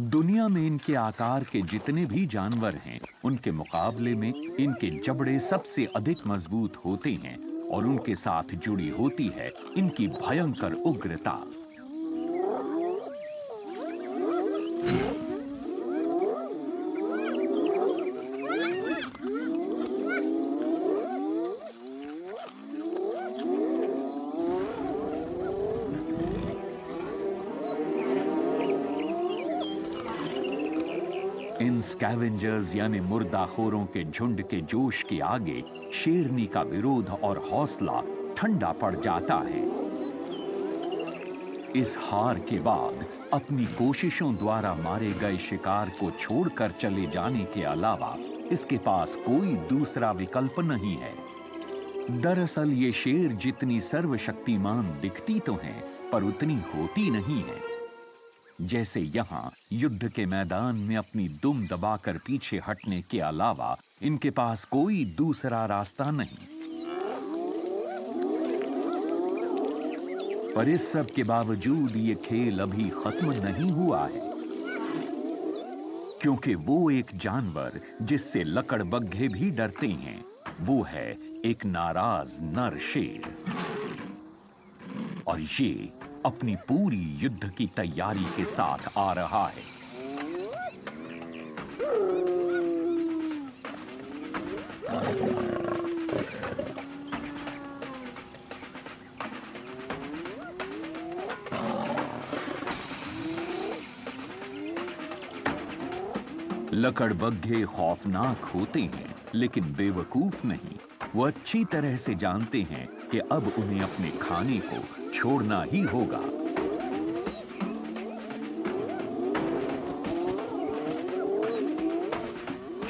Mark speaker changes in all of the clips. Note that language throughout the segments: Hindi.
Speaker 1: दुनिया में इनके आकार के जितने भी जानवर हैं, उनके मुकाबले में इनके जबड़े सबसे अधिक मजबूत होते हैं और उनके साथ जुड़ी होती है इनकी भयंकर उग्रता। इन स्कैवेंजर्स यानी मुर्दाखोरों के झुंड के जोश के आगे शेरनी का विरोध और हौसला ठंडा पड़ जाता है। इस हार के बाद अपनी कोशिशों द्वारा मारे गए शिकार को छोड़कर चले जाने के अलावा इसके पास कोई दूसरा विकल्प नहीं है। दरअसल ये शेर जितनी सर्वशक्तिमान दिखती तो हैं, पर उतनी होती नहीं है। जैसे यहाँ युद्ध के मैदान में अपनी दुम दबाकर पीछे हटने के अलावा इनके पास कोई दूसरा रास्ता नहीं। पर इस सब के बावजूद ये खेल अभी खत्म नहीं हुआ है, क्योंकि वो एक जानवर जिससे लकड़बग्घे भी डरते हैं, वो है एक नाराज नर शेर। और ये अपनी पूरी युद्ध की तैयारी के साथ आ रहा है। लकड़बग्घे खौफनाक होते हैं, लेकिन बेवकूफ नहीं। वो अच्छी तरह से जानते हैं कि अब उन्हें अपने खाने को छोड़ना ही होगा।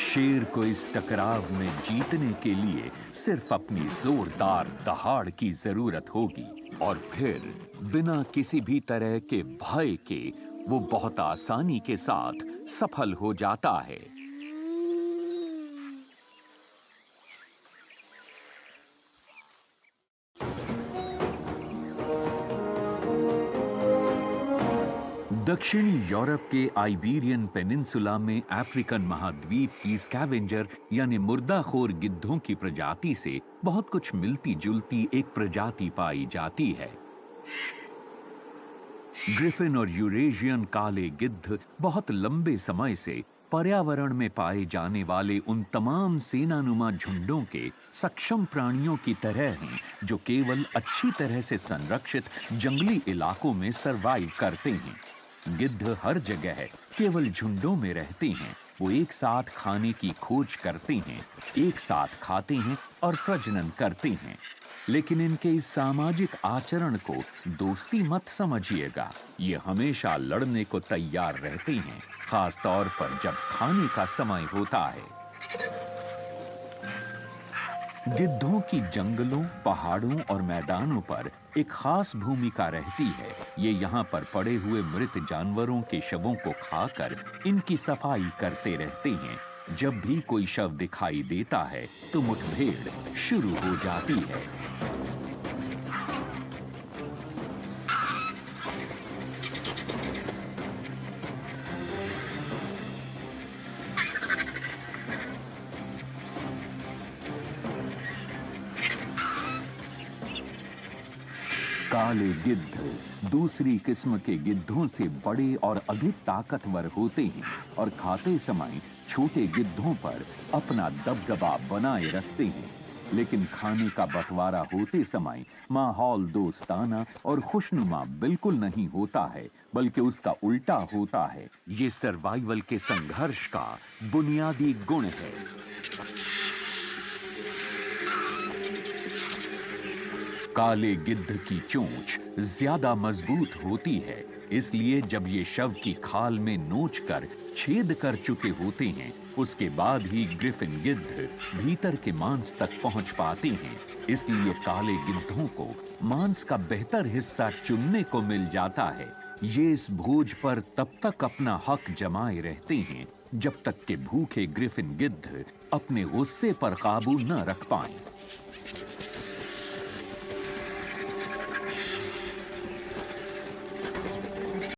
Speaker 1: शेर को इस टकराव में जीतने के लिए सिर्फ अपनी जोरदार दहाड़ की जरूरत होगी, और फिर बिना किसी भी तरह के भय के वो बहुत आसानी के साथ सफल हो जाता है। दक्षिणी यूरोप के आइबेरियन पेनिनसुला में अफ्रीकन महाद्वीप की स्कैवेंजर यानी मुर्दाखोर गिद्धों की प्रजाति से बहुत कुछ मिलती जुलती एक प्रजाति पाई जाती है। ग्रिफिन और यूरेशियन काले गिद्ध बहुत लंबे समय से पर्यावरण में पाए जाने वाले उन तमाम सेनानुमा झुंडों के सक्षम प्राणियों की तरह हैं, जो केवल अच्छी तरह से संरक्षित जंगली इलाकों में सरवाइव करते हैं। गिद्ध हर जगह केवल झुंडों में रहते हैं। वो एक साथ खाने की खोज करते हैं, एक साथ खाते हैं और प्रजनन करते हैं। लेकिन इनके इस सामाजिक आचरण को दोस्ती मत समझिएगा। ये हमेशा लड़ने को तैयार रहते हैं, खास तौर पर जब खाने का समय होता है। गिद्धों की जंगलों, पहाड़ों और मैदानों पर एक खास भूमिका रहती है। ये यहाँ पर पड़े हुए मृत जानवरों के शवों को खाकर इनकी सफाई करते रहते हैं। जब भी कोई शव दिखाई देता है तो मुठभेड़ शुरू हो जाती है। काले गिद्ध दूसरी किस्म के गिद्धों से बड़े और अधिक ताकतवर होते हैं और खाते समय छोटे गिद्धों पर अपना दबदबा बनाए रखते हैं। लेकिन खाने का बंटवारा होते समय माहौल दोस्ताना और खुशनुमा बिल्कुल नहीं होता है, बल्कि उसका उल्टा होता है। ये सर्वाइवल के संघर्ष का बुनियादी गुण है। काले गिद्ध की चोंच ज्यादा मजबूत होती है, इसलिए जब ये शव की खाल में नोच कर छेद कर चुके होते हैं, उसके बाद ही ग्रिफिन गिद्ध भीतर के मांस तक पहुंच पाते हैं। इसलिए काले गिद्धों को मांस का बेहतर हिस्सा चुनने को मिल जाता है। ये इस भोज पर तब तक अपना हक जमाए रहते हैं जब तक कि भूखे ग्रिफिन गिद्ध अपने गुस्से पर काबू न रख पाएं।